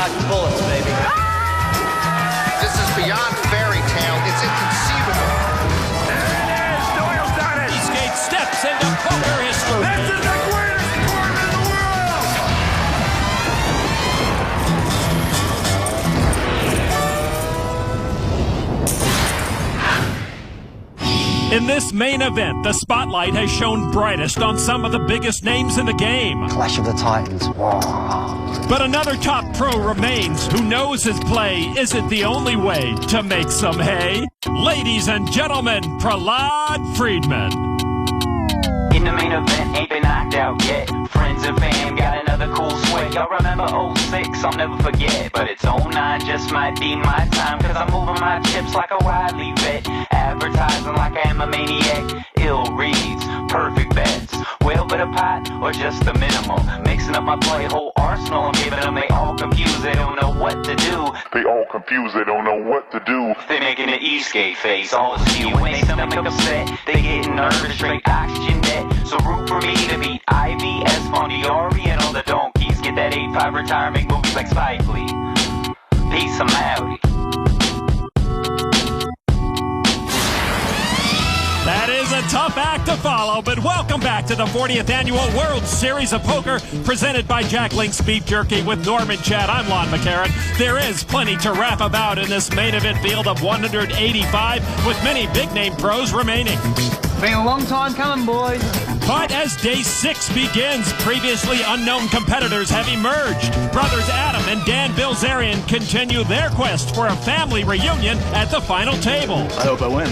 dodged bullets, baby. This is beyond fairy tale. It's inconceivable. There it is. Doyle's done it. Eastgate steps into poker history. This is the greatest sport in the world. In this main event, the spotlight has shone brightest on some of the biggest names in the game. Clash of the Titans. Whoa. But another top pro remains who knows his play isn't the only way to make some hay. Ladies and gentlemen, Prahlad Friedman. In the main event, ain't been knocked out yet. Friends and fam got another cool sweat. Y'all remember 06? I'll never forget. But it's 09, just might be my time. Cause I'm moving my chips like a Wiley vet. Advertising like I am a maniac. Ill reads, perfect bets. Well, but a pot or just the minimal. Mixing up my play, whole arsenal. I'm giving them, they all confused, they don't know what to do. They all confused, they don't know what to do. They making an Eastgate face, all askew. When they stomach upset, they getting nervous, straight oxygen debt. So root for me to beat IVS, Fondiari, and all the donkeys. Get that 8-5 retirement movies like Spike Lee. Peace, I'm outie. That is a tough act to follow, but welcome back to the 40th Annual World Series of Poker, presented by Jack Link's Beef Jerky with Norman Chad. I'm Lon McCarran. There is plenty to rap about in this main event field of 185, with many big-name pros remaining. Been a long time coming, boys. But as day 6 begins, previously unknown competitors have emerged. Brothers Adam and Dan Bilzerian continue their quest for a family reunion at the final table. I hope I win.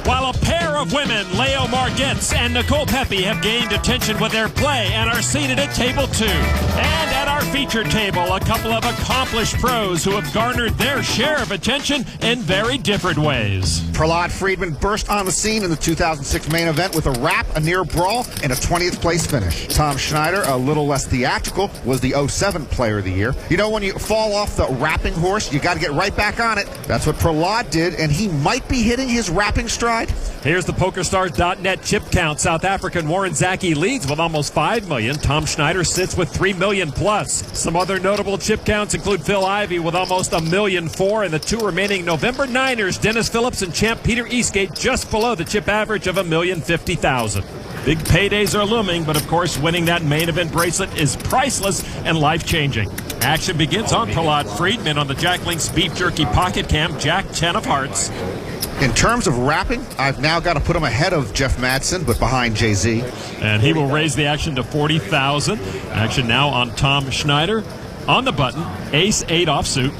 While a pair of women, Leo Margetts and Nicole Pepe, have gained attention with their play and are seated at table 2. And at our featured table, a couple of accomplished pros who have garnered their share of attention in very different ways. Prahlad Friedman burst on the scene in the 2006 main event with a rap, a near brawl, and a 20th place finish. Tom Schneider, a little less theatrical, was the 07 Player of the Year. You know, when you fall off the rapping horse, you got to get right back on it. That's what Prahlad did, and he might be hitting his rapping stride. Here's the PokerStars.net chip count. South African Warren Zaki leads with almost 5 million. Tom Schneider sits with 3 million plus. Some other notable chip counts include Phil Ivey with almost 1.4 million, and the two remaining November Niners, Dennis Phillips and champ Peter Eastgate, just below the chip average of 1,050,000. Big paydays are looming, but of course winning that main event bracelet is priceless and life-changing. Action begins on Prahlad Friedman on the Jack Link's Beef Jerky Pocket Cam, Jack 10 of hearts. In terms of rapping, I've now got to put him ahead of Jeff Madsen, but behind Jay-Z. And he will raise the action to 40,000. Action now on Tom Schneider. On the button, ace-8 offsuit.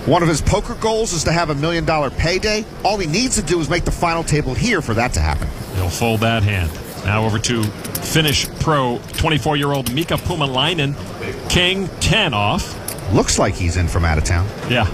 One of his poker goals is to have $1 million payday. All he needs to do is make the final table here for that to happen. He'll fold that hand. Now over to Finnish pro 24-year-old Mika Puumalainen, king 10 off. Looks like he's in from out of town. Yeah.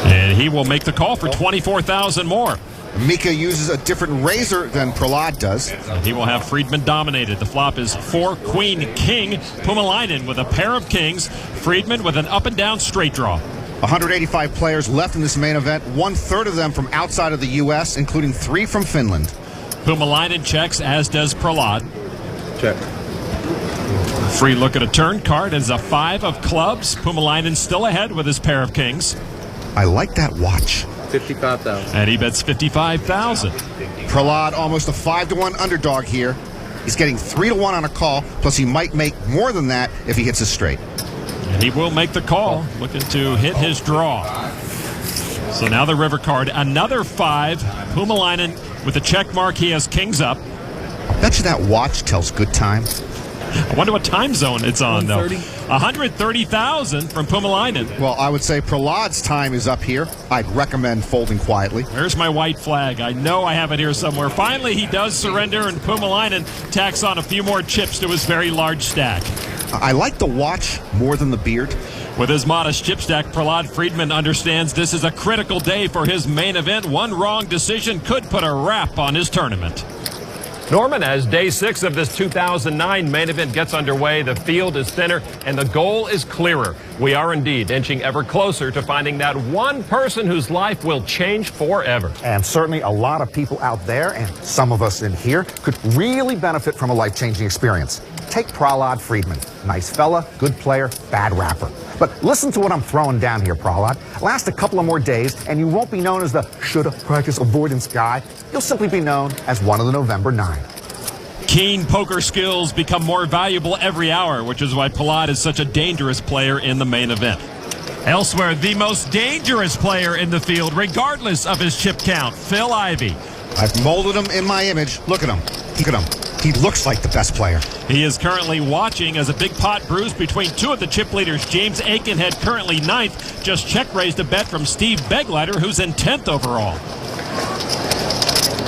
And he will make the call for 24,000 more. Mika uses a different razor than Prahlad does. And he will have Friedman dominated. The flop is 4 queen king. Puumalainen with a pair of kings. Friedman with an up and down straight draw. 185 players left in this main event, 1/3 of them from outside of the U.S., including 3 from Finland. Puumalainen checks, as does Prahlad. Check. Free look at a turn card as a 5 of clubs. Puumalainen still ahead with his pair of kings. I like that watch. 55,000. And he bets 55,000. Prahlad almost a 5-1 underdog here. He's getting 3-1 on a call, plus he might make more than that if he hits a straight. And he will make the call, looking to hit his draw. So now the river card, another 5. Puumalainen with a check mark, he has kings up. I bet you that watch tells good time. I wonder what time zone it's on, though. 130,000 from Puumalainen. Well, I would say Prahlad's time is up here. I'd recommend folding quietly. Where's my white flag? I know I have it here somewhere. Finally, he does surrender, and Puumalainen tacks on a few more chips to his very large stack. I like the watch more than the beard. With his modest chip stack, Prahlad Friedman understands this is a critical day for his main event. One wrong decision could put a wrap on his tournament. Norman, as day 6 of this 2009 main event gets underway, the field is thinner and the goal is clearer. We are indeed inching ever closer to finding that one person whose life will change forever. And certainly a lot of people out there, and some of us in here, could really benefit from a life-changing experience. Take Prahlad Friedman. Nice fella, good player, bad rapper. But listen to what I'm throwing down here, Prahlad. Last a couple of more days, and you won't be known as the shoulda practice avoidance guy. You'll simply be known as one of the November 9. Keen poker skills become more valuable every hour, which is why Prahlad is such a dangerous player in the main event. Elsewhere, the most dangerous player in the field, regardless of his chip count, Phil Ivey. I've molded him in my image. Look at him. Look at him. He looks like the best player. He is currently watching as a big pot brews between two of the chip leaders. James Aikenhead, currently 9th, just check-raised a bet from Steve Begleiter, who's in 10th overall.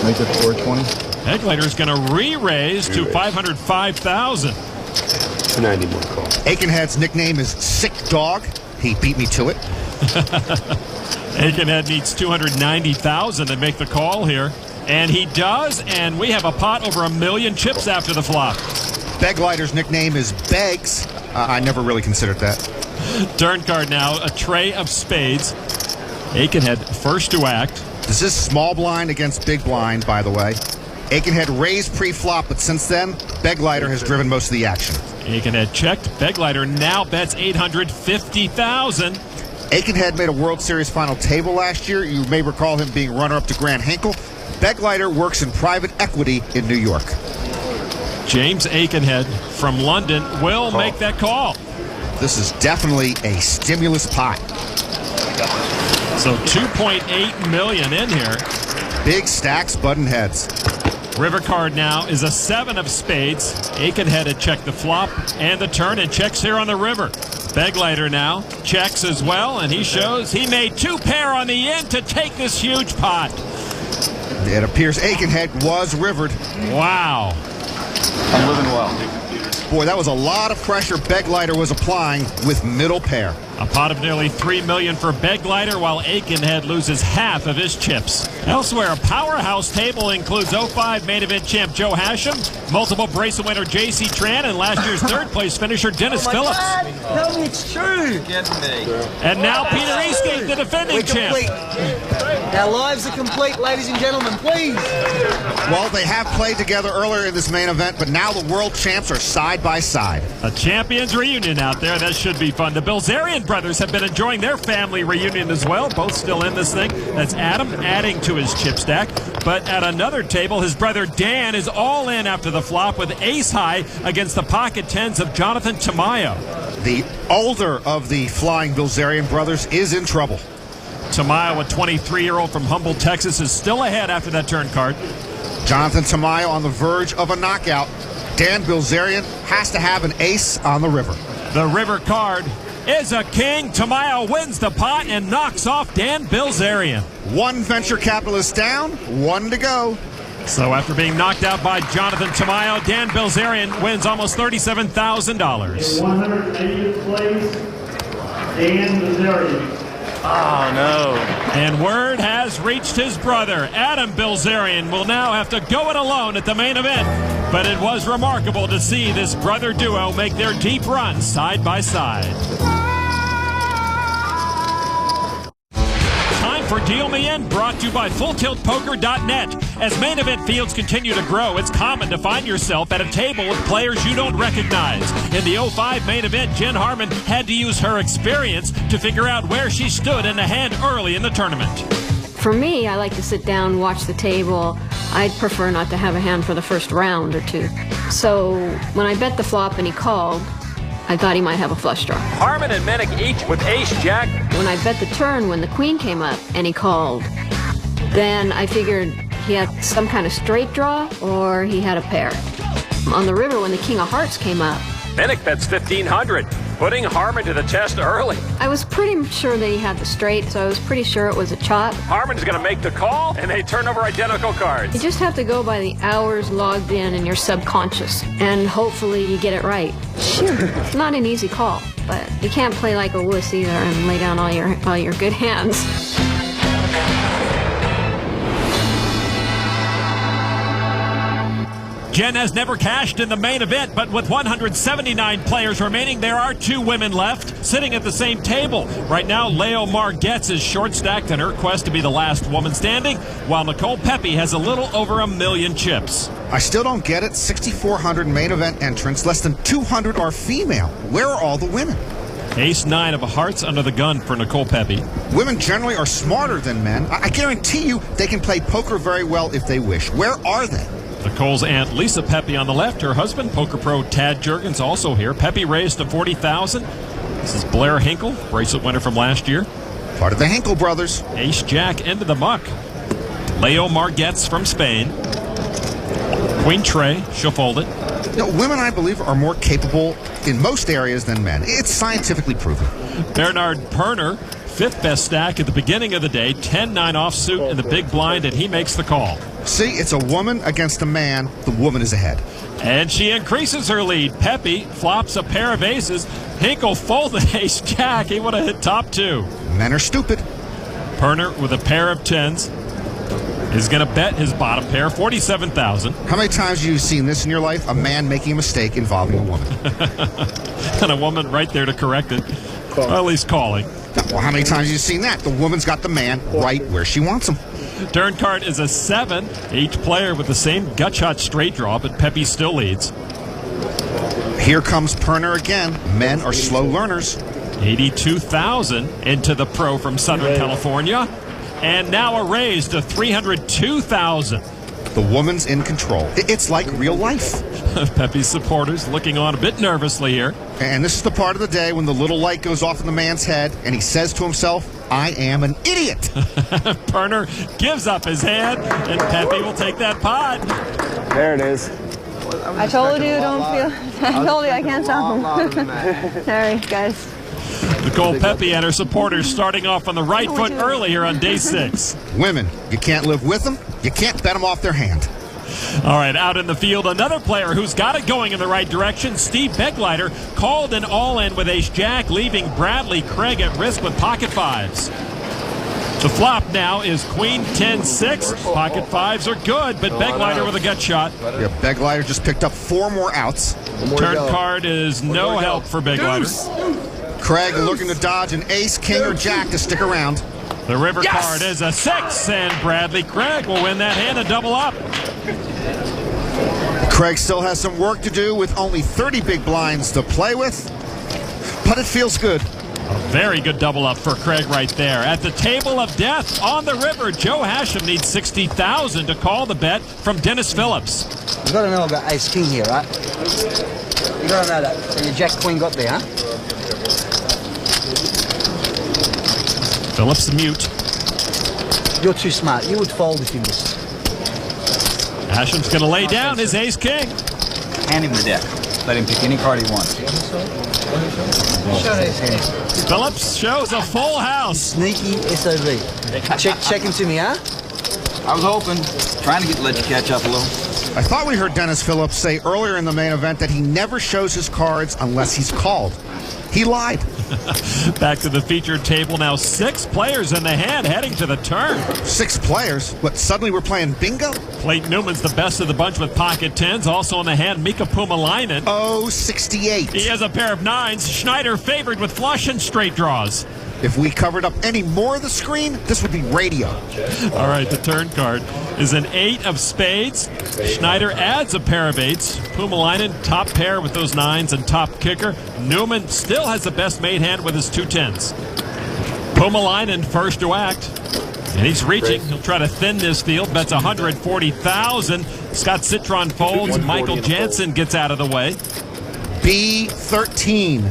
Make it 420. Begleiter's going to re-raise to 505,000. 290 more call. Aikenhead's nickname is Sick Dog. He beat me to it. Aikenhead needs 290,000 to make the call here. And he does, and we have a pot over 1 million chips after the flop. Begleiter's nickname is Beggs. I never really considered that. Turn card now, a tray of spades. Aikenhead first to act. This is small blind against big blind, by the way. Aikenhead raised pre-flop, but since then, Begleiter has driven most of the action. Aikenhead checked. Begleiter now bets 850,000. Aikenhead made a World Series final table last year. You may recall him being runner-up to Grant Hinkle. Begleiter works in private equity in New York. James Aikenhead from London will make that call. This is definitely a stimulus pot. So 2.8 million in here. Big stacks, button heads. River card now is a 7 of spades. Aikenhead had checked the flop and the turn and checks here on the river. Begleiter now checks as well, and he shows he made 2 pair on the in to take this huge pot. It appears Aikenhead was rivered. Wow. I'm living well. Boy, that was a lot of pressure Begleiter was applying with middle pair. A pot of nearly $3 million for Begleiter, while Aikenhead loses half of his chips. Elsewhere, a powerhouse table includes 05 main event champ Joe Hashem, multiple bracelet winner J.C. Tran, and last year's third-place finisher Dennis Phillips. God, tell me it's true. And now Peter Eastgate, the defending champ. Our lives are complete, ladies and gentlemen, please. Well, they have played together earlier in this main event, but now the world champs are side by side. A champions reunion out there. That should be fun. The Bilzerian brothers have been enjoying their family reunion as well. Both still in this thing. That's Adam adding to his chip stack. But at another table, his brother Dan is all in after the flop with ace high against the pocket tens of Jonathan Tamayo. The older of the flying Bilzerian brothers is in trouble. Tamayo, a 23-year-old from Humboldt, Texas, is still ahead after that turn card. Jonathan Tamayo on the verge of a knockout. Dan Bilzerian has to have an ace on the river. The river card is a king. Tamayo wins the pot and knocks off Dan Bilzerian. One venture capitalist down, 1 to go. So after being knocked out by Jonathan Tamayo, Dan Bilzerian wins almost $37,000. 180th place, Dan Bilzerian. Oh, no. And word has reached his brother. Adam Bilzerian will now have to go it alone at the main event. But it was remarkable to see this brother duo make their deep run side by side. Time for Deal Me In, brought to you by FullTiltPoker.net. As main event fields continue to grow, it's common to find yourself at a table with players you don't recognize. In the 05 main event, Jen Harmon had to use her experience to figure out where she stood in the hand early in the tournament. For me, I like to sit down, watch the table. I'd prefer not to have a hand for the first round or two. So when I bet the flop and he called, I thought he might have a flush draw. Harmon and Minnick each with ace-jack. When I bet the turn when the queen came up and he called, then I figured he had some kind of straight draw or he had a pair. On the river when the king of hearts came up, Minnick bets 1,500, putting Harmon to the test early. I was pretty sure that he had the straight, so I was pretty sure it was a chop. Harmon's going to make the call, and they turn over identical cards. You just have to go by the hours logged in your subconscious, and hopefully you get it right. Sure, it's not an easy call, but you can't play like a wuss either and lay down all your good hands. Jen has never cashed in the main event, but with 179 players remaining, there are 2 women left sitting at the same table. Right now, Leo Margetts is short-stacked in her quest to be the last woman standing, while Nicole Pepe has a little over 1 million chips. I still don't get it. 6,400 main event entrants, less than 200 are female. Where are all the women? Ace-9 of hearts under the gun for Nicole Pepe. Women generally are smarter than men. I guarantee you they can play poker very well if they wish. Where are they? Nicole's aunt Lisa Pepe on the left. Her husband, poker pro Tad Jurgens, also here. Pepe raised to $40,000. This is Blair Hinkle, bracelet winner from last year. Part of the Hinkle brothers. Ace-Jack into the muck. Leo Margetts from Spain. Queen Trey, she'll fold it. Women, I believe, are more capable in most areas than men. It's scientifically proven. Bernard Perner, 5th best stack at the beginning of the day, 10-9 offsuit in the big blind, and he makes the call. See, it's a woman against a man. The woman is ahead. And she increases her lead. Pepe flops a pair of aces. Hinkle folded Ace-Jack. He would have hit top 2. Men are stupid. Perner with a pair of 10s. Is going to bet his bottom pair, $47,000. How many times have you seen this in your life? A man making a mistake involving a woman. And a woman right there to correct it. Or at least calling. Well, how many times have you seen that? The woman's got the man right where she wants him. Turn card is a 7. Each player with the same gut shot straight draw, but Pepe still leads. Here comes Perner again. Men are slow learners. $82,000 into the pro from Southern California. And now a raise to $302,000. The woman's in control. It's like real life. Pepe's supporters looking on a bit nervously here. And this is the part of the day when the little light goes off in the man's head and he says to himself, I am an idiot. Perner gives up his hand, and Pepe will take that pot. There it is. I told you, don't feel. I told you I can't stop him. Sorry, guys. Nicole Pepe and her supporters starting off on the right foot early here on day 6. Women, you can't live with them. You can't bet them off their hand. All right, out in the field, another player who's got it going in the right direction. Steve Begleiter called an all-in with Ace-Jack, leaving Bradley Craig at risk with pocket 5s. The flop now is Queen 10-6. Pocket 5s are good, but Begleiter with a gut shot. Yeah, Begleiter just picked up 4 more outs. Turn card is no help for Begleiter. Craig looking to dodge an ace, king, or jack to stick around. The river card is a 6, and Bradley Craig will win that hand and double up. Craig still has some work to do with only 30 big blinds to play with, but it feels good. A very good double up for Craig right there. At the table of death on the river, Joe Hashem needs $60,000 to call the bet from Dennis Phillips. You've got to know about ace king here, right? You've got to know that. And your jack queen got there, huh? Phillips mute. You're too smart. You would fold if you missed. Hashem's going to lay down his ace king. Hand him the deck. Let him pick any card he wants. Phillips shows a full house. Sneaky SOB. Check him to me, huh? I was hoping. Trying to let you catch up a little. I thought we heard Dennis Phillips say earlier in the main event that he never shows his cards unless he's called. He lied. Back to the featured table now. 6 players in the hand heading to the turn. 6 players? What, suddenly we're playing bingo? Clayton Newman's the best of the bunch with pocket 10s. Also in the hand, Mika Pumalainen. Oh, 68. He has a pair of 9s. Schneider favored with flush and straight draws. If we covered up any more of the screen, this would be radio. All right, the turn card is an 8 of spades. Schneider adds a pair of 8s. Pumalainen, top pair with those 9s and top kicker. Newman still has the best made hand with his 2 10s. Pumalainen first to act. And he's reaching. He'll try to thin this field. Bets $140,000. Scott Citron folds. Michael Jansen gets out of the way. B13.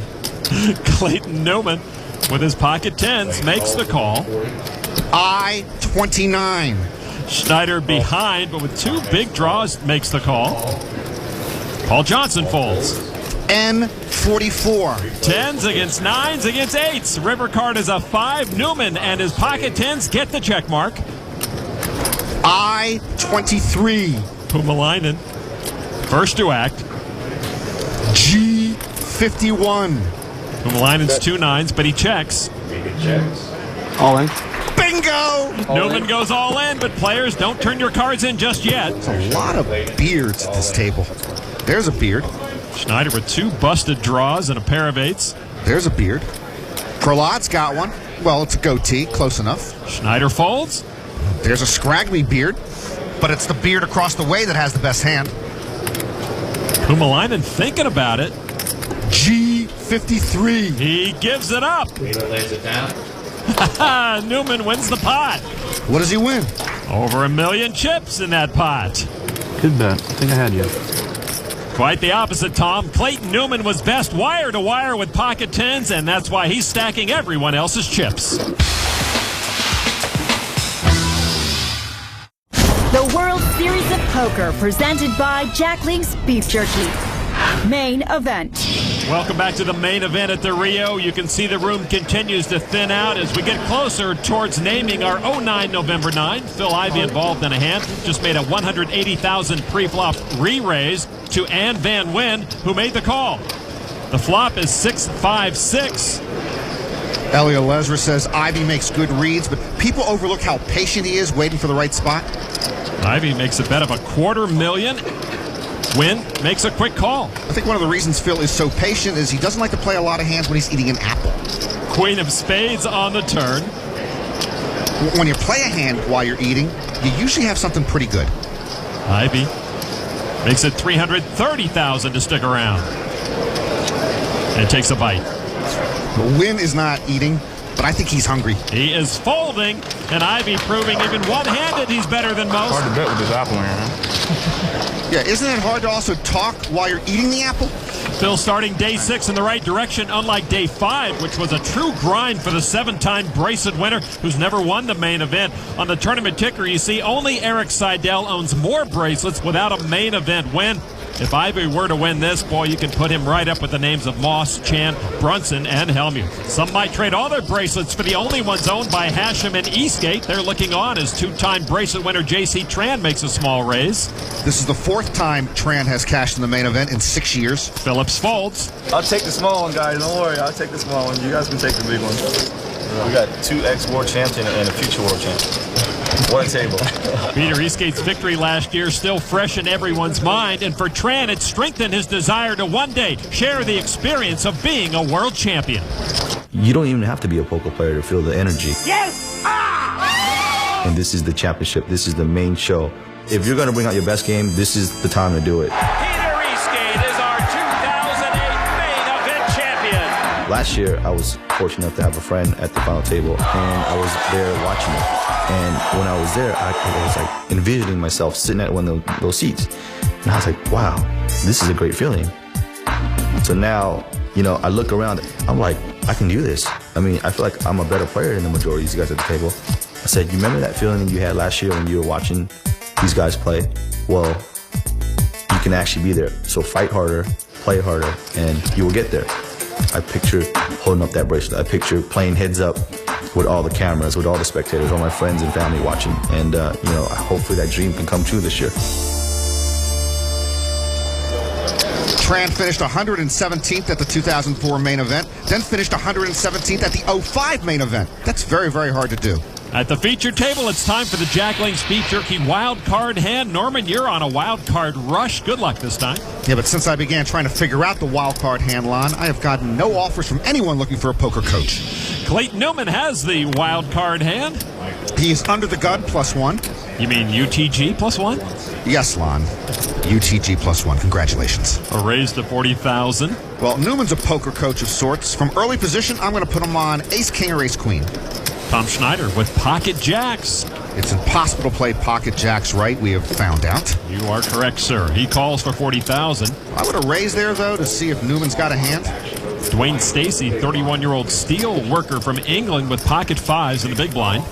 Clayton Newman, with his pocket 10s, makes the call. I-29. Schneider behind, but with 2 big draws, makes the call. Paul Johnson folds. N44. 10s against 9s against 8s. River card is a 5. Newman and his pocket 10s get the check mark. I-23. Pumalainen, first to act. G51. Pumalainen's 2 9s, but he checks. All in. Bingo! Bingo! Newman goes all in, but players, don't turn your cards in just yet. There's a lot of beards at this table. There's a beard. Schneider with 2 busted draws and a pair of 8s. There's a beard. Prahlod's got one. Well, it's a goatee, close enough. Schneider folds. There's a scraggly beard, but it's the beard across the way that has the best hand. Kumalainen thinking about it. G53. He gives it up. Peter lays it down. Newman wins the pot. What does he win? Over 1 million chips in that pot. Good bet. I think I had you. Quite the opposite, Tom. Clayton Newman was best wire to wire with pocket tens, and that's why he's stacking everyone else's chips. The World Series of Poker, presented by Jack Link's Beef Jerky. Main event. Welcome back to the main event at the Rio. You can see the room continues to thin out as we get closer towards naming our 09 November 9. Phil Ivey involved in a hand. Just made a 180,000 pre-flop re-raise to Ann Van Wyn, who made the call. The flop is 6-5-6. Elio Lesra says Ivey makes good reads, but people overlook how patient he is waiting for the right spot. Ivey makes a bet of $250,000. Wynn makes a quick call. I think one of the reasons Phil is so patient is he doesn't like to play a lot of hands when he's eating an apple. Queen of spades on the turn. When you play a hand while you're eating, you usually have something pretty good. Ivey makes it $330,000 to stick around. And takes a bite. Wynn is not eating, but I think he's hungry. He is folding, and Ivey proving even one-handed he's better than most. Hard to bet with this apple in here, huh? Yeah, isn't it hard to also talk while you're eating the apple? Phil starting day 6 in the right direction, unlike day 5, which was a true grind for the 7-time bracelet winner who's never won the main event. On the tournament ticker, you see only Eric Seidel owns more bracelets without a main event win. If Ivey were to win this, boy, you can put him right up with the names of Moss, Chan, Brunson, and Hellmuth. Some might trade all their bracelets for the only ones owned by Hashem and Eastgate. They're looking on as 2-time bracelet winner J.C. Tran makes a small raise. This is the 4th time Tran has cashed in the main event in 6 years. Phillips folds. I'll take the small one, guys. Don't worry. I'll take the small one. You guys can take the big one. We got 2 ex-world champions and a future world champion. What a table. Peter Eastgate's victory last year still fresh in everyone's mind, and for Tran, it strengthened his desire to one day share the experience of being a world champion. You don't even have to be a poker player to feel the energy. Yes! And this is the championship. This is the main show. If you're going to bring out your best game, this is the time to do it. Peter Eastgate is our 2008 main event champion. Last year, I was fortunate enough to have a friend at the final table, and I was there watching it. And when I was there, I was like envisioning myself sitting at one of those seats. And I was like, wow, this is a great feeling. So now, you know, I look around, I'm like, I can do this. I mean, I feel like I'm a better player than the majority of these guys at the table. I said, you remember that feeling you had last year when you were watching these guys play? Well, you can actually be there. So fight harder, play harder, and you will get there. I picture holding up that bracelet. I picture playing heads up with all the cameras, with all the spectators, all my friends and family watching. And, you know, hopefully that dream can come true this year. Tran finished 117th at the 2004 main event, then finished 117th at the 05 main event. That's very, very hard to do. At the feature table, it's time for the Jack Link's Beef Jerky wild card hand. Norman, you're on a wild card rush. Good luck this time. Yeah, but since I began trying to figure out the wild card hand, Lon, I have gotten no offers from anyone looking for a poker coach. Clayton Newman has the wild card hand. He is under the gun +1. You mean UTG +1? Yes, Lon. UTG +1. Congratulations. A raise to 40,000. Well, Newman's a poker coach of sorts. From early position, I'm going to put him on ace, king, or ace, queen. Tom Schneider with pocket jacks. It's impossible to play pocket jacks right, we have found out. You are correct, sir. He calls for 40,000. I would have raised there, though, to see if Newman's got a hand. Dwayne Stacy, 31-year-old steel worker from England with pocket 5s in the big blind.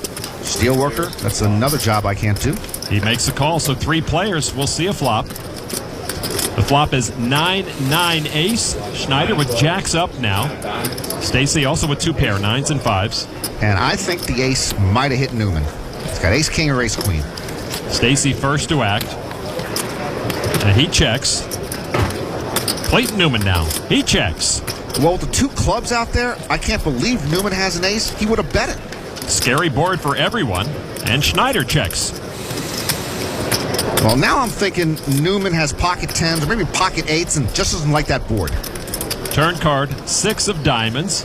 Steel worker? That's another job I can't do. He makes a call, so 3 players will see a flop. The flop is 9-9 ace. Schneider with jacks up now. Stacy also with 2 pair, 9s and 5s. And I think the ace might have hit Newman. He's got ace, king, or ace, queen. Stacy first to act. And he checks. Clayton Newman now. He checks. Well, with the 2 clubs out there, I can't believe Newman has an ace. He would have bet it. Scary board for everyone, and Schneider checks. Well, now I'm thinking Newman has pocket 10s or maybe pocket 8s and just doesn't like that board. Turn card, 6 of diamonds.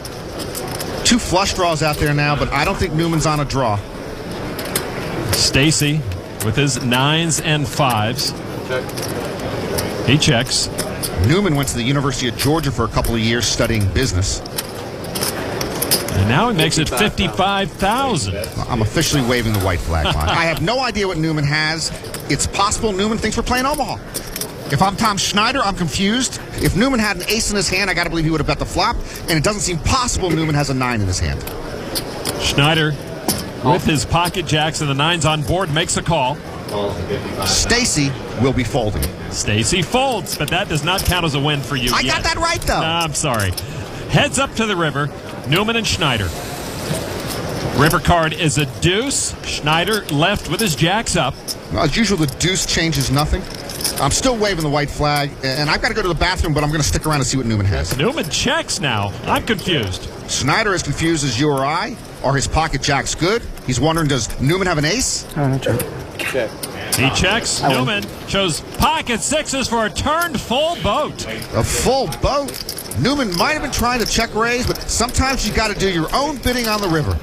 2 flush draws out there now, but I don't think Newman's on a draw. Stacy with his 9s and 5s. He checks. Newman went to the University of Georgia for a couple of years studying business. And now he makes it 55,000. I'm officially waving the white flag line. I have no idea what Newman has. It's possible Newman thinks we're playing Omaha. If I'm Tom Schneider, I'm confused. If Newman had an ace in his hand, I got to believe he would have bet the flop. And it doesn't seem possible Newman has a 9 in his hand. Schneider, with his pocket jacks and the 9s on board, makes a call. Stacy will be folding. Stacy folds, but that does not count as a win for you. I got that right, though. No, I'm sorry. Heads up to the river, Newman and Schneider. River card is a deuce. Schneider left with his jacks up. Well, as usual, the deuce changes nothing. I'm still waving the white flag, and I've got to go to the bathroom, but I'm going to stick around and see what Newman has. Newman checks now. I'm confused. Schneider is confused as you or I. Are his pocket jacks good? He's wondering, does Newman have an ace? Check. He checks. Newman shows pocket 6s for a turned full boat. A full boat? Newman might have been trying to check raise, but sometimes you got to do your own bidding on the river.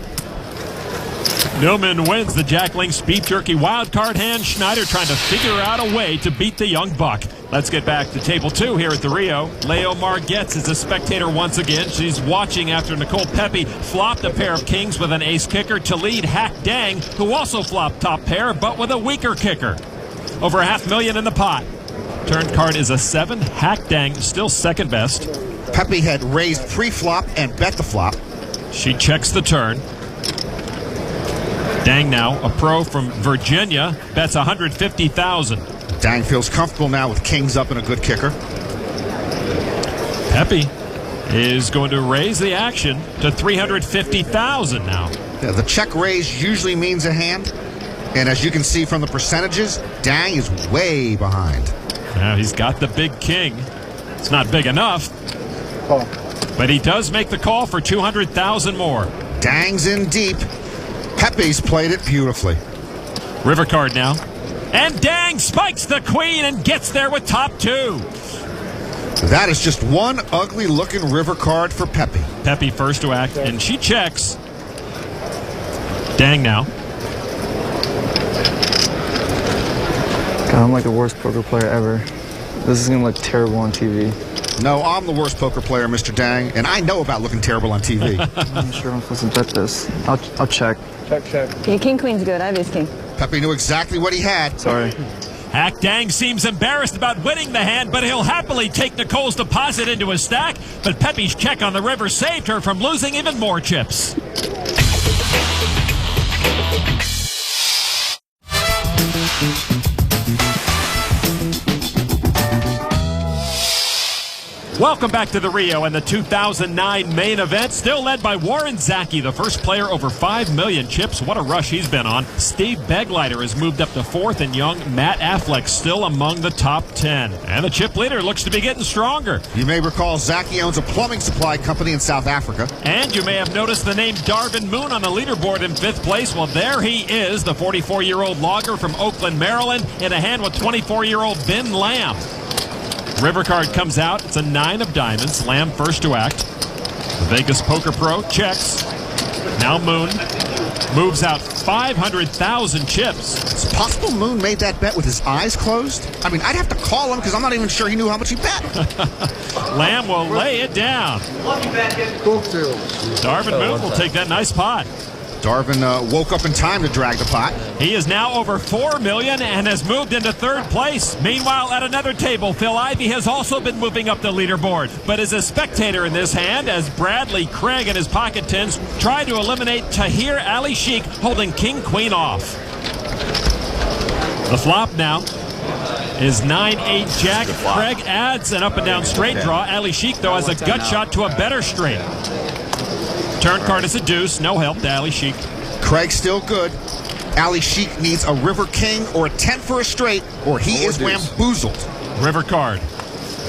Newman wins the Jack Link's Beef Jerky wildcard hand. Schneider trying to figure out a way to beat the young buck. Let's get back to table 2 here at the Rio. Leo Margetts is a spectator once again. She's watching after Nicole Pepe flopped a pair of kings with an ace kicker to lead Hack Dang, who also flopped top pair, but with a weaker kicker. Over $500,000 in the pot. Turn card is a 7. Hack Dang still second best. Pepe had raised pre-flop and bet the flop. She checks the turn. Dang now, a pro from Virginia, bets $150,000. Dang feels comfortable now with kings up and a good kicker. Pepe is going to raise the action to $350,000 now. Yeah, the check raise usually means a hand, and as you can see from the percentages, Dang is way behind. Now he's got the big king. It's not big enough, but he does make the call for $200,000 more. Dang's in deep. Pepe's played it beautifully. River card now. And Dang spikes the queen and gets there with top 2. That is just one ugly-looking river card for Pepe. Pepe first to act, and she checks. Dang now. God, I'm like the worst poker player ever. This is going to look terrible on TV. No, I'm the worst poker player, Mr. Dang, and I know about looking terrible on TV. I'm not sure I'm supposed to bet this. I'll check. Check. Okay, king queen's good. I have ace king. Pepe knew exactly what he had. Sorry. Hack Dang seems embarrassed about winning the hand, but he'll happily take Nicole's deposit into his stack. But Pepe's check on the river saved her from losing even more chips. Welcome back to the Rio and the 2009 main event, still led by Warren Zacke, the first player over 5 million chips. What a rush he's been on. Steve Begleiter has moved up to 4th, and young Matt Affleck still among the top 10. And the chip leader looks to be getting stronger. You may recall Zacke owns a plumbing supply company in South Africa. And you may have noticed the name Darvin Moon on the leaderboard in 5th place. Well, there he is, the 44-year-old logger from Oakland, Maryland, in a hand with 24-year-old Ben Lamb. River card comes out. It's a 9 of diamonds. Lamb first to act. The Vegas Poker Pro checks. Now Moon moves out 500,000 chips. It's possible Moon made that bet with his eyes closed? I mean, I'd have to call him because I'm not even sure he knew how much he bet. Lamb will lay it down. Darvin Moon will take that nice pot. Darvin woke up in time to drag the pot. He is now over 4 million and has moved into 3rd place. Meanwhile, at another table, Phil Ivey has also been moving up the leaderboard, but is a spectator in this hand as Bradley Craig and his pocket 10s try to eliminate Tahir Ali Sheikh holding king-queen off. The flop now is 9-8 jack. Craig adds an up and down straight draw. Ali Sheikh, though, has a gut shot to a better straight. Turn card is a deuce. No help to Ali Sheikh. Craig's still good. Ali Sheikh needs a river king or a 10 for a straight, or he is wamboozled. River card.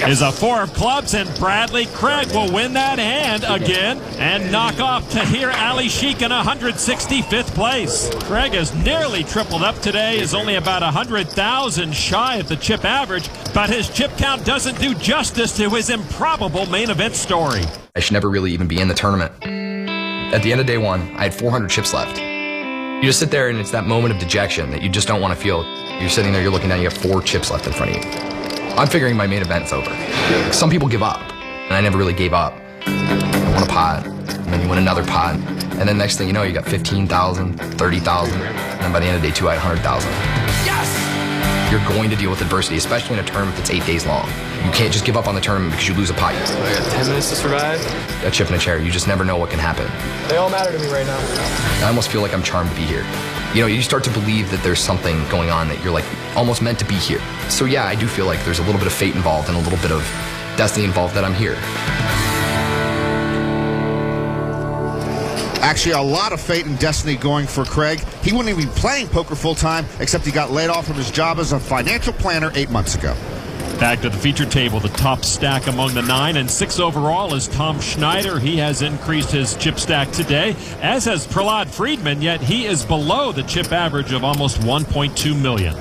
is a 4 of clubs, and Bradley Craig will win that hand again and knock off Tahir Ali Sheikh in 165th place. Craig has nearly tripled up today, is only about 100,000 shy of the chip average, but his chip count doesn't do justice to his improbable main event story. I should never really even be in the tournament. At the end of day one, I had 400 chips left. You just sit there and it's that moment of dejection that you just don't want to feel. You're sitting there, you're looking down, you have 4 chips left in front of you. I'm figuring my main event's over. Some people give up, and I never really gave up. I won a pot, and then you win another pot, and then next thing you know, you got 15,000, 30,000, and then by the end of day 2, I had 100,000. Yes! You're going to deal with adversity, especially in a tournament that's 8 days long. You can't just give up on the tournament because you lose a pot. So I got 10 minutes to survive? A chip in a chair, you just never know what can happen. They all matter to me right now. I almost feel like I'm charmed to be here. You know, you start to believe that there's something going on, that you're like almost meant to be here. So yeah, I do feel like there's a little bit of fate involved and a little bit of destiny involved that I'm here. Actually, a lot of fate and destiny going for Craig. He wouldn't even be playing poker full-time, except he got laid off from his job as a financial planner 8 months ago. Back to the feature table, the top stack among the 9 and 6 overall is Tom Schneider. He has increased his chip stack today, as has Prahlad Friedman, yet he is below the chip average of almost 1.2 million.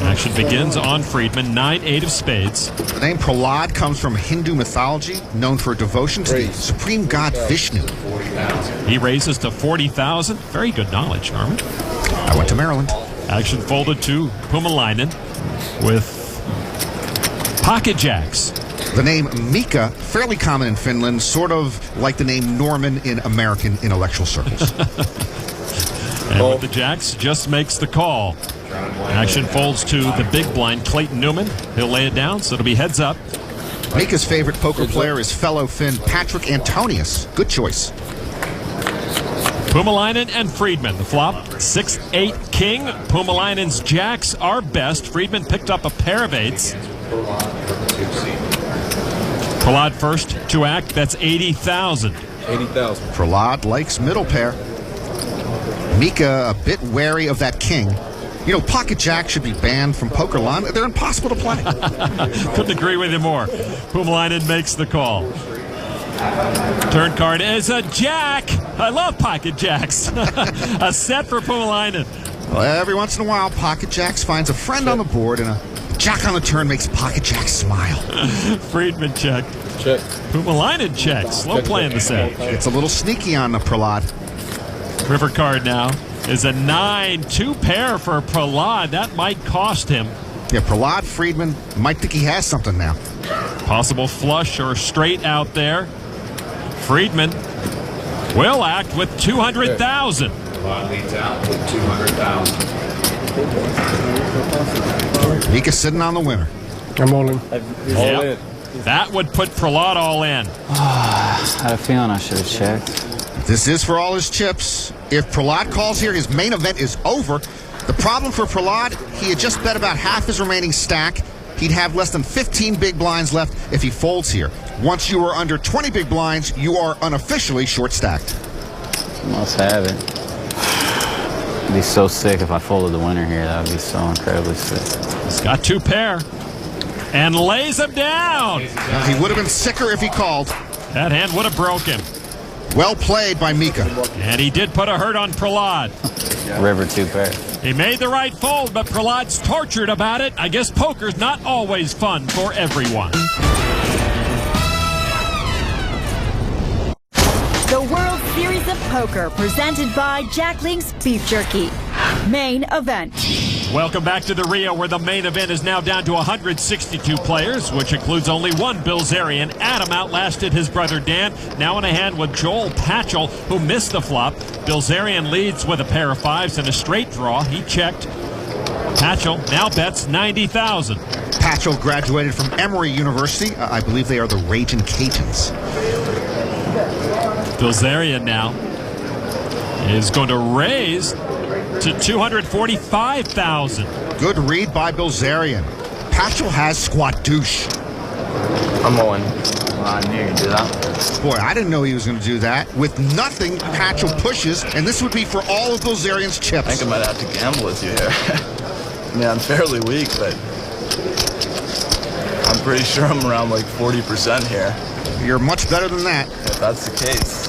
Action begins on Friedman, 9-8 of spades. The name Prahlad comes from Hindu mythology, known for devotion to the supreme god Vishnu. He raises to 40,000. Very good knowledge, Norman. I went to Maryland. Action folded to Pumalainen with pocket jacks. The name Mika, fairly common in Finland, sort of like the name Norman in American intellectual circles. And with the jacks, just makes the call. Action folds to the big blind, Clayton Newman. He'll lay it down, so it'll be heads up. Mika's favorite poker player is fellow Finn Patrick Antonius. Good choice. Pumalainen and Friedman. The flop, 6-8 king. Pumalainen's jacks are best. Friedman picked up a pair of 8s. Prahlad first to act. That's 80,000. 80,000. Prahlad likes middle pair. Mika a bit wary of that king. You know, pocket jacks should be banned from poker line. They're impossible to play. Couldn't agree with you more. Pumalainen makes the call. Turn card is a jack. I love pocket jacks. A set for Pumalainen. Well, every once in a while, pocket jacks finds a friend on the board, and a jack on the turn makes pocket jack smile. Friedman check. Check. Pumalainen check. Slow play in the set. It's a little sneaky on the Prahlad. River card now is a 9, 2 pair for Prahlad. That might cost him. Yeah, Prahlad Friedman might think he has something now. Possible flush or straight out there. Friedman will act with 200,000. Prahlad leads out with 200,000. Mika's sitting on the winner. I'm all in. All in. That would put Prahlad all in. I had a feeling I should have checked. This is for all his chips. If Prahlad calls here, his main event is over. The problem for Prahlad, he had just bet about half his remaining stack. He'd have less than 15 big blinds left if he folds here. Once you are under 20 big blinds, you are unofficially short-stacked. Must have it. I'd be so sick if I folded the winner here. That would be so incredibly sick. He's got 2 pair. And lays him down. Now, he would have been sicker if he called. That hand would have broke him. Well played by Mika. And he did put a hurt on Prahlad. River 2 pair. He made the right fold, but Prahlad's tortured about it. I guess poker's not always fun for everyone. The World Series of Poker, presented by Jack Link's Beef Jerky. Main event. Welcome back to the Rio, where the main event is now down to 162 players, which includes only one Bilzerian. Adam outlasted his brother Dan, now in a hand with Joel Patchell, who missed the flop. Bilzerian leads with a pair of 5s and a straight draw. He checked. Patchell now bets 90,000. Patchell graduated from Emory University. I believe they are the Ragin' Cajuns. Bilzerian now is going to raise to 245,000. Good read by Bilzerian. Patchell has squat douche. I'm on. I knew you'd do that. Boy, I didn't know he was going to do that. With nothing, Patchell pushes, and this would be for all of Bilzerian's chips. I think I might have to gamble with you here. I mean, I'm fairly weak, but I'm pretty sure I'm around like 40% here. You're much better than that. If that's the case,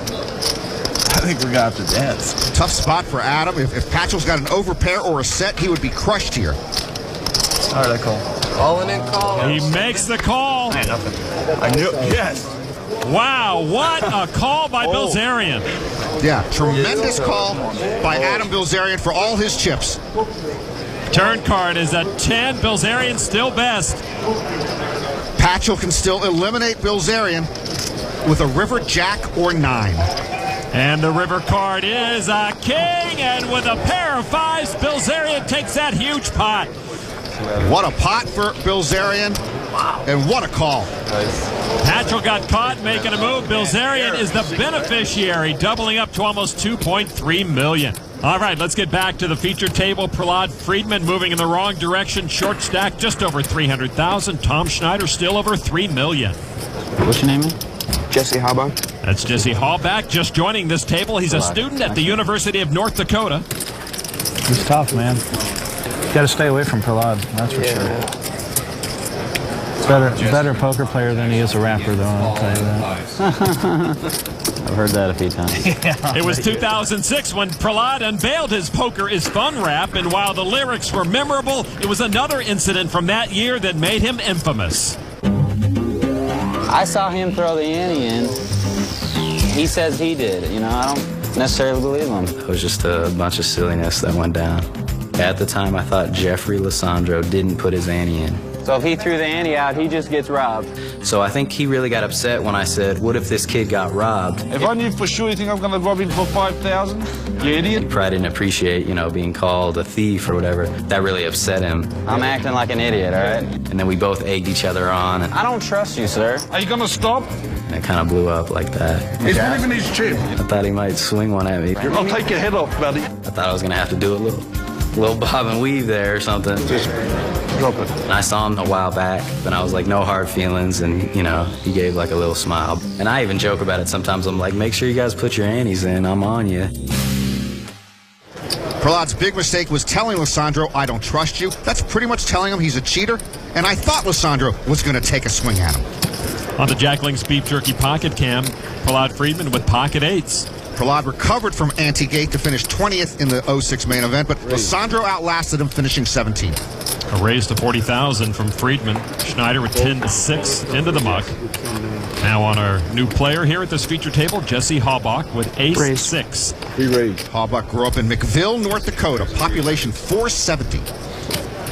I think we're going to have to dance. Tough spot for Adam. If Patchell's got an overpair or a set, he would be crushed here. All right, I call. Calling in call. He makes the call. Hey, nothing. I knew it. Yes. Wow, what a call by Bilzerian. Yeah, tremendous call by Adam Bilzerian for all his chips. Turn card is at 10. Bilzerian still best. Patchell can still eliminate Bilzerian with a river jack or 9. And the river card is a king, and with a pair of 5s, Bilzerian takes that huge pot. What a pot for Bilzerian, and what a call. Patchell got caught making a move. Bilzerian is the beneficiary, doubling up to almost $2.3 million. All right, let's get back to the feature table. Prahlad Friedman moving in the wrong direction. Short stack just over 300,000. Tom Schneider still over $3 million. What's your name, man? Jesse Hallback. That's Jesse Hallback just joining this table. He's a student at the University of North Dakota. He's tough, man. You got to stay away from Prahlad, that's for sure. Better poker player than he is a rapper, though, I'll tell you that. I've heard that a few times. It was 2006 when Prahlad unveiled his Poker is Fun rap, and while the lyrics were memorable, it was another incident from that year that made him infamous. I saw him throw the ante in. He says he did. You know, I don't necessarily believe him. It was just a bunch of silliness that went down. At the time, I thought Jeffrey Lissandro didn't put his ante in. So if he threw the ante out, he just gets robbed. So I think he really got upset when I said, what if this kid got robbed? If I knew for sure you think I'm going to rob him for 5,000, you idiot. He probably didn't appreciate, you know, being called a thief or whatever. That really upset him. I'm acting like an idiot, all right? And then we both egged each other on. I don't trust you, sir. Are you going to stop? And it kind of blew up like that. He's not even his chip. I thought he might swing one at me. I'll take your head off, buddy. I thought I was going to have to do a little bob and weave there or something. Just drop it. And I saw him a while back, and I was like, no hard feelings, and, you know, he gave like a little smile. And I even joke about it sometimes. I'm like, make sure you guys put your antes in. I'm on you. Prahlad's big mistake was telling Lissandro, I don't trust you. That's pretty much telling him he's a cheater, and I thought Lissandro was going to take a swing at him. On the Jack Link's Beef Jerky Pocket Cam, Prahlad Friedman with pocket 8s. Prahlad recovered from anti-gate to finish 20th in the 06 main event, but Lissandro outlasted him, finishing 17th. A raise to 40,000 from Friedman. Schneider with 10-6 into the muck. Now on our new player here at this feature table, Jesse Hallback with ace-6. Hallback grew up in McVille, North Dakota, population 470.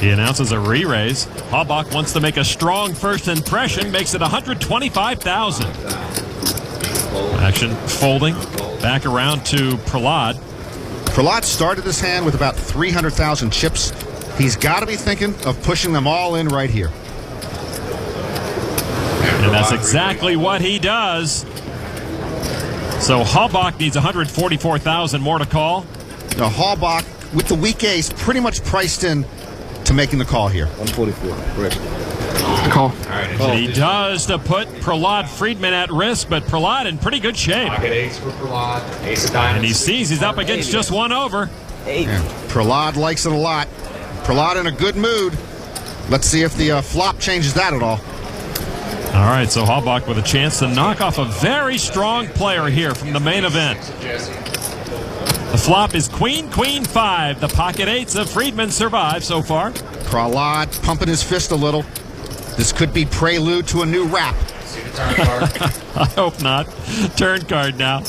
He announces a re-raise. Hallback wants to make a strong first impression, makes it 125,000. Action folding. Back around to Prahlad. Prahlad started this hand with about 300,000 chips. He's got to be thinking of pushing them all in right here. And that's exactly what he does. So Hallback needs 144,000 more to call. Now Hallback, with the weak ace, pretty much priced in to making the call here. 144, correct. Call. He does to put Prahlad Friedman at risk, but Prahlad in pretty good shape. Pocket 8s for Prahlad, ace of diamonds. And he sees he's up against just one over. Yeah, Prahlad likes it a lot. Prahlad in a good mood. Let's see if the flop changes that at all. All right, so Hallback with a chance to knock off a very strong player here from the main event. The flop is Queen, Queen 5. The pocket 8s of Friedman survive so far. Prahlad pumping his fist a little. This could be prelude to a new rap. See the turn card? I hope not. Turn card now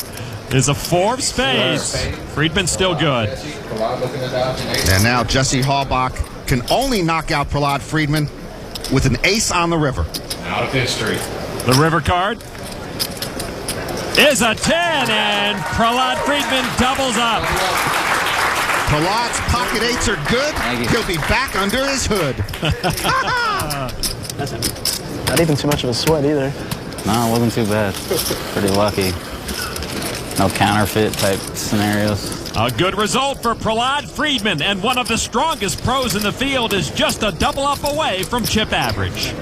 is a 4 of spades. Friedman's still good. And now Jesse Hallback can only knock out Prahlad Friedman with an ace on the river. Out of history. The river card is a 10, and Prahlad Friedman doubles up. Prahlad's pocket 8s are good. He'll be back under his hood. Not even too much of a sweat either. No, it wasn't too bad. Pretty lucky. No counterfeit type scenarios. A good result for Prahlad Friedman, and one of the strongest pros in the field is just a double up away from chip average.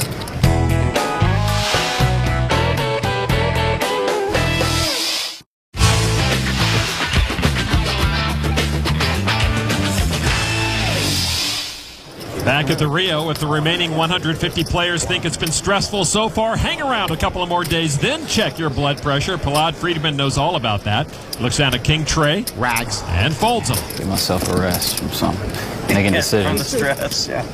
Back at the Rio, if the remaining 150 players think it's been stressful so far, hang around a couple of more days, then check your blood pressure. Prahlad Friedman knows all about that. Looks down at king tray, rags, and folds them. Give myself a rest from something. Making decisions. From the stress, yeah.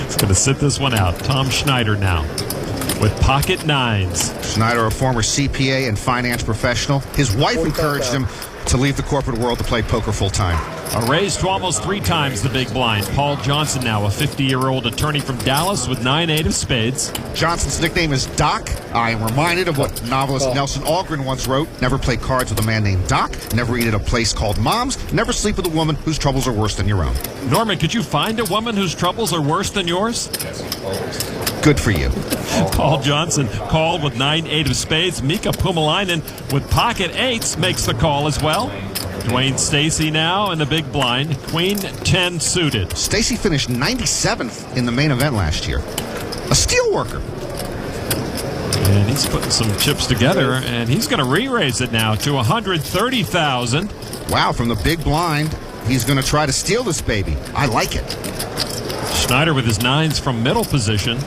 It's going to sit this one out. Tom Schneider now with pocket nines. Schneider, a former CPA and finance professional. His wife encouraged him to leave the corporate world to play poker full-time. A raise to almost 3 times the big blind. Paul Johnson now, a 50-year-old attorney from Dallas with 9-8 of spades. Johnson's nickname is Doc. I am reminded of what novelist Nelson Algren once wrote. Never play cards with a man named Doc. Never eat at a place called Mom's. Never sleep with a woman whose troubles are worse than your own. Norman, could you find a woman whose troubles are worse than yours? Good for you. Paul Johnson called with 9-8 of spades. Mika Pumalainen with pocket 8s makes the call as well. Dwayne Stacy now in the big blind. Queen 10 suited. Stacy finished 97th in the main event last year. A steel worker. And he's putting some chips together, and he's going to re-raise it now to 130,000. Wow, from the big blind, he's going to try to steal this baby. I like it. Schneider with his 9s from middle position.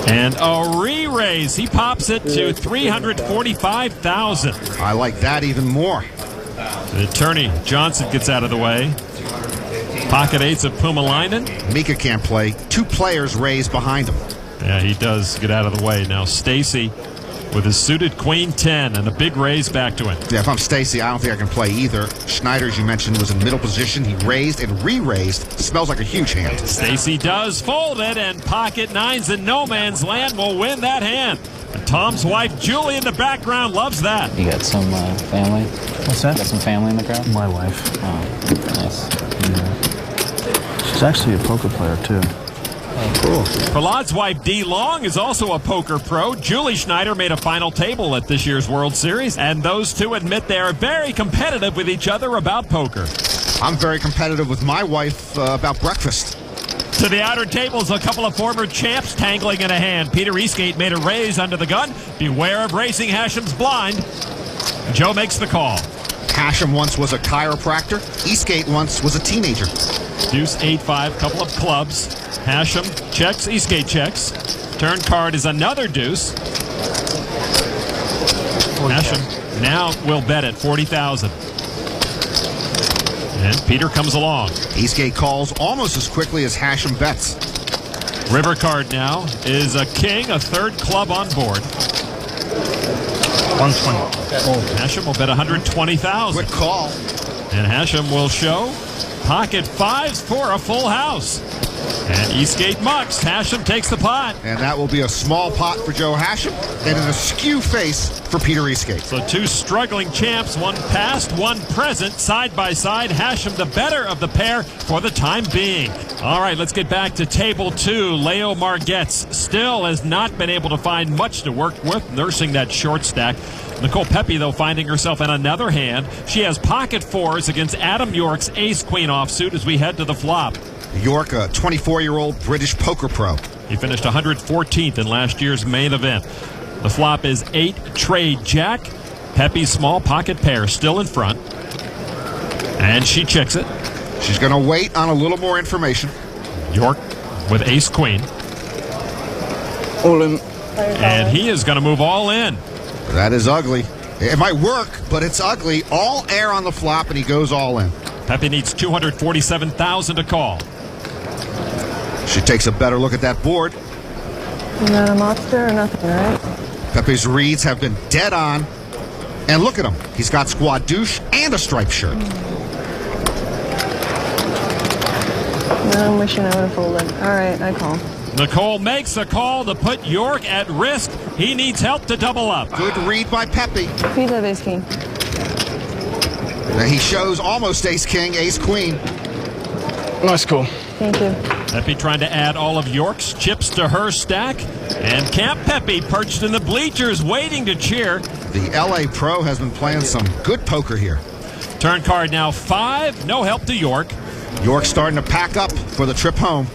And a re-raise. He pops it to 345,000. I like that even more. The attorney, Johnson, gets out of the way. Pocket 8s of Pumalainen. Mika can't play. 2 players raised behind him. Yeah, he does get out of the way. Now Stacy with his suited Queen 10 and a big raise back to him. Yeah, if I'm Stacy, I don't think I can play either. Schneider, as you mentioned, was in middle position. He raised and re-raised. Smells like a huge hand. Stacy does fold it, and pocket 9s in no man's land will win that hand. And Tom's wife, Julie, in the background, loves that. You got some family? What's that? Got some family in the crowd? My wife. Oh, nice. Yeah. She's actually a poker player, too. Oh, cool. Prahlad's wife, Dee Long, is also a poker pro. Julie Schneider made a final table at this year's World Series, and those two admit they are very competitive with each other about poker. I'm very competitive with my wife about breakfast. To the outer tables, a couple of former champs tangling in a hand. Peter Eastgate made a raise under the gun. Beware of racing Hasham's blind. Joe makes the call. Hasham once was a chiropractor. Eastgate once was a teenager. Deuce 8-5, couple of clubs. Hasham checks, Eastgate checks. Turn card is another deuce. Hasham now will bet at 40,000. And Peter comes along. Eastgate calls almost as quickly as Hasham bets. River card now is a king, a third club on board. 120. Oh, Hasham will bet 120,000. Quick call. And Hasham will show pocket 5s for a full house. And Eastgate mucks. Hasham takes the pot. And that will be a small pot for Joe Hasham and an askew face for Peter Eastgate. So 2 struggling champs, one past, one present, side by side. Hasham the better of the pair for the time being. All right, let's get back to table 2. Leo Margetts still has not been able to find much to work with, nursing that short stack. Nicole Pepe, though, finding herself in another hand. She has pocket 4s against Adam York's ace-queen offsuit as we head to the flop. York, a 24-year-old British poker pro. He finished 114th in last year's main event. The flop is 8 trade jack. Pepe's small pocket pair still in front. And she checks it. She's going to wait on a little more information. York with ace-queen. All in. And he is going to move all in. That is ugly. It might work, but it's ugly. All air on the flop, and he goes all in. Pepe needs 247,000 to call. She takes a better look at that board. Is that a monster or nothing, right? Pepe's reads have been dead on. And look at him. He's got squad douche and a striped shirt. I'm wishing I would have folded. All right, I call. Nicole makes a call to put York at risk. He needs help to double up. Good read by Pepe. Please have ace king. Now he shows almost ace-king, ace-queen. Nice call. Thank you. Pepe trying to add all of York's chips to her stack. And Camp Pepe perched in the bleachers waiting to cheer. The LA Pro has been playing some good poker here. Turn card now 5. No help to York. York starting to pack up for the trip home.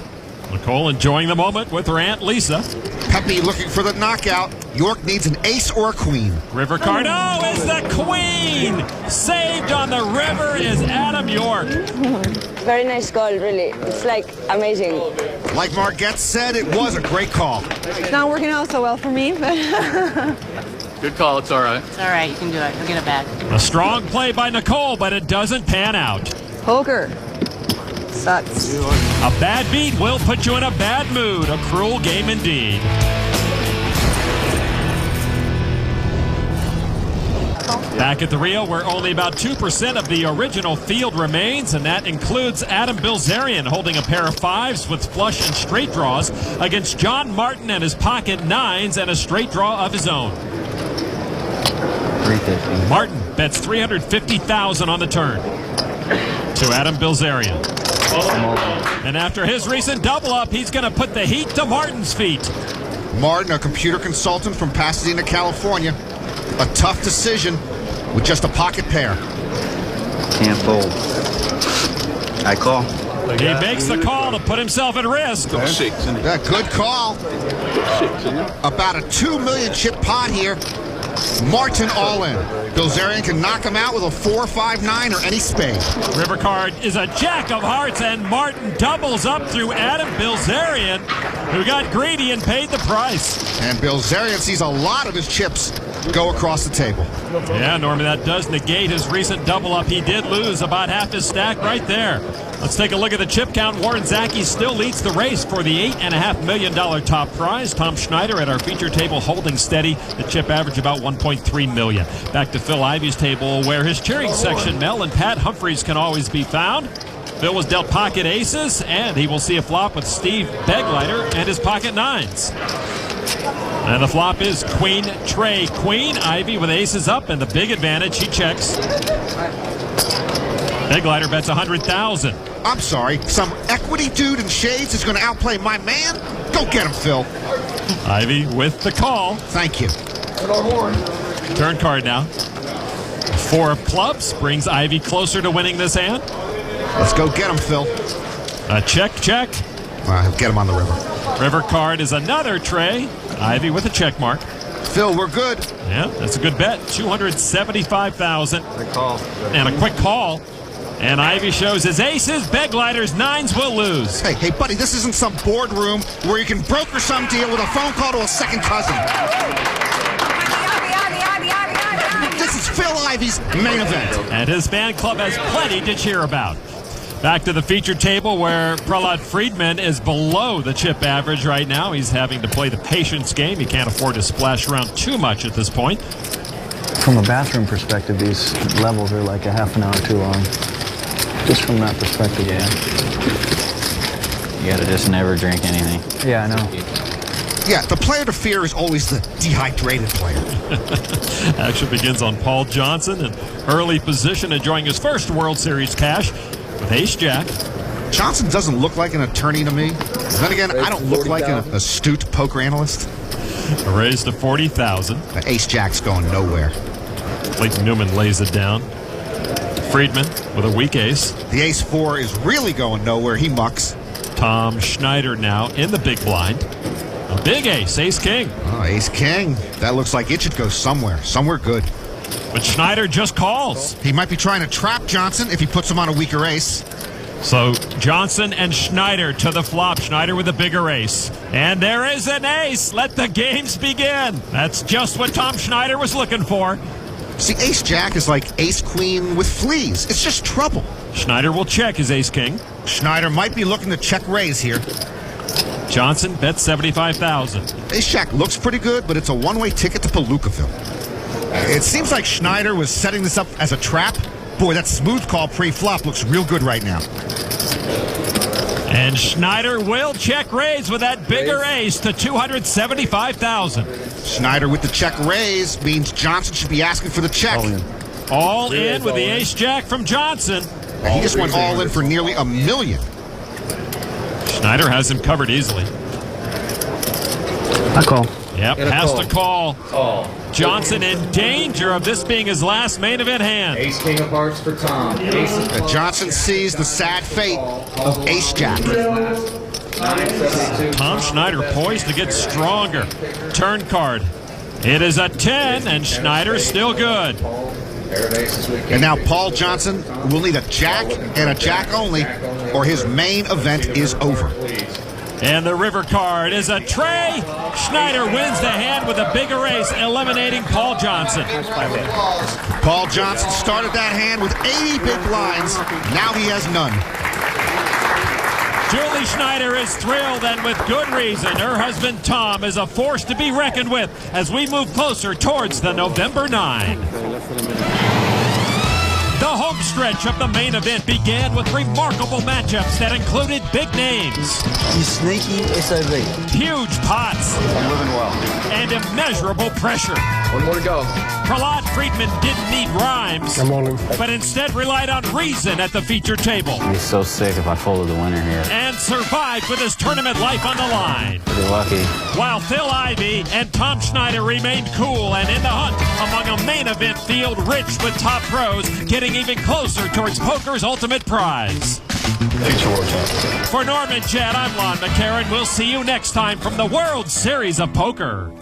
Nicole enjoying the moment with her Aunt Lisa. Pepe looking for the knockout. York needs an ace or a queen. River card. Oh, it's the queen! Saved on the river is Adam York. Very nice call, really. It's like amazing. Like Margette said, it was a great call. It's not working out so well for me, but... Good call, it's all right. It's all right, you can do it. We'll get it back. A strong play by Nicole, but it doesn't pan out. Poker. Sucks. A bad beat will put you in a bad mood. A cruel game indeed. Back at the Rio, where only about 2% of the original field remains, and that includes Adam Bilzerian holding a pair of fives with flush and straight draws against John Martin and his pocket nines and a straight draw of his own. 350. Martin bets $350,000 on the turn to Adam Bilzerian. And after his recent double up, he's going to put the heat to Martin's feet. Martin, a computer consultant from Pasadena, California. A tough decision with just a pocket pair. Can't fold. I call. He makes the call to put himself at risk. Yeah, good call. About a 2 million chip pot here. Martin all in. Bilzerian can knock him out with a 4, 5, 9 or any spade. River card is a jack of hearts, and Martin doubles up through Adam Bilzerian, who got greedy and paid the price. And Bilzerian sees a lot of his chips go across the table. Yeah, Norman, that does negate his recent double up. He did lose about half his stack right there. Let's take a look at the chip count. Warren Zacke still leads the race for the $8.5 million top prize. Tom Schneider at our feature table holding steady. The chip average about $1.3 million. Back to Phil Ivey's table, where his cheering section, Mel and Pat Humphreys, can always be found. Phil was dealt pocket aces, and he will see a flop with Steve Begleiter and his pocket nines. And the flop is Queen, Trey, Queen. Ivey with aces up, and the big advantage, he checks. Begleiter bets $100,000. I'm sorry, some equity dude in shades is going to outplay my man? Go get him, Phil. Ivey with the call. Thank you. Turn card now. 4 of clubs brings Ivey closer to winning this hand. Let's go get him, Phil. A check, check. Get him on the river. River card is another Trey. Ivey with a check mark. Phil, we're good. Yeah, that's a good bet. $275,000. Call. And a quick call. And Ivey shows his aces. Begleiter's nines will lose. Hey, buddy, this isn't some boardroom where you can broker some deal with a phone call to a second cousin. This is Phil Ivey's main event. And his fan club has plenty to cheer about. Back to the featured table, where Prahlad Friedman is below the chip average right now. He's having to play the patience game. He can't afford to splash around too much at this point. From a bathroom perspective, these levels are like a half an hour too long. Just from that perspective, yeah. You gotta just never drink anything. Yeah, I know. Yeah, the player to fear is always the dehydrated player. Action begins on Paul Johnson in early position, enjoying his first World Series cash with ace-jack. Johnson doesn't look like an attorney to me. Then again, I don't look like an astute poker analyst. A raise to $40,000. The ace-jack's going nowhere. Clayton Newman lays it down. Friedman with a weak ace. The ace-4 is really going nowhere. He mucks. Tom Schneider now in the big blind. A big ace, ace-king. Oh, ace-king. That looks like it should go somewhere. Somewhere good. But Schneider just calls. He might be trying to trap Johnson if he puts him on a weaker ace. So Johnson and Schneider to the flop. Schneider with a bigger ace. And there is an ace. Let the games begin. That's just what Tom Schneider was looking for. See, ace-jack is like ace-queen with fleas. It's just trouble. Schneider will check his ace-king. Schneider might be looking to check raise here. Johnson bets $75,000. Ace-jack looks pretty good, but it's a one-way ticket to Palookaville. It seems like Schneider was setting this up as a trap. Boy, that smooth call pre-flop looks real good right now. And Schneider will check raise with that bigger ace to $275,000. Schneider with the check raise means Johnson should be asking for the check. All in with the ace-jack from Johnson. And he just went all in for nearly $1 million. Schneider has him covered easily. I call. Yep, has to call. Johnson in danger of this being his last main event hand. Ace-king of hearts for Tom. Johnson sees the sad fate of ace-jack. Tom Schneider poised to get stronger. Turn card. It is a 10, and Schneider's still good. And now Paul Johnson will need a jack and a jack only, or his main event is over. And the river card is a tray. Schneider wins the hand with a bigger ace, eliminating Paul Johnson. Paul Johnson started that hand with 80 big blinds. Now he has none. Julie Schneider is thrilled, and with good reason. Her husband Tom is a force to be reckoned with as we move closer towards the November 9. The home stretch of the main event began with remarkable matchups that included big names. You sneaky SOB. Huge pots. I'm living well. And immeasurable pressure. One more to go. Prahlad Friedman didn't need rhymes, but instead relied on reason at the feature table. I'd be so sick if I folded the winner here. And survived with his tournament life on the line. Pretty lucky. While Phil Ivey and Tom Schneider remained cool and in the hunt among a main event field rich with top pros, getting even closer towards poker's ultimate prize. Future World Champion. For Norman Chad, I'm Lon McCarran. We'll see you next time from the World Series of Poker.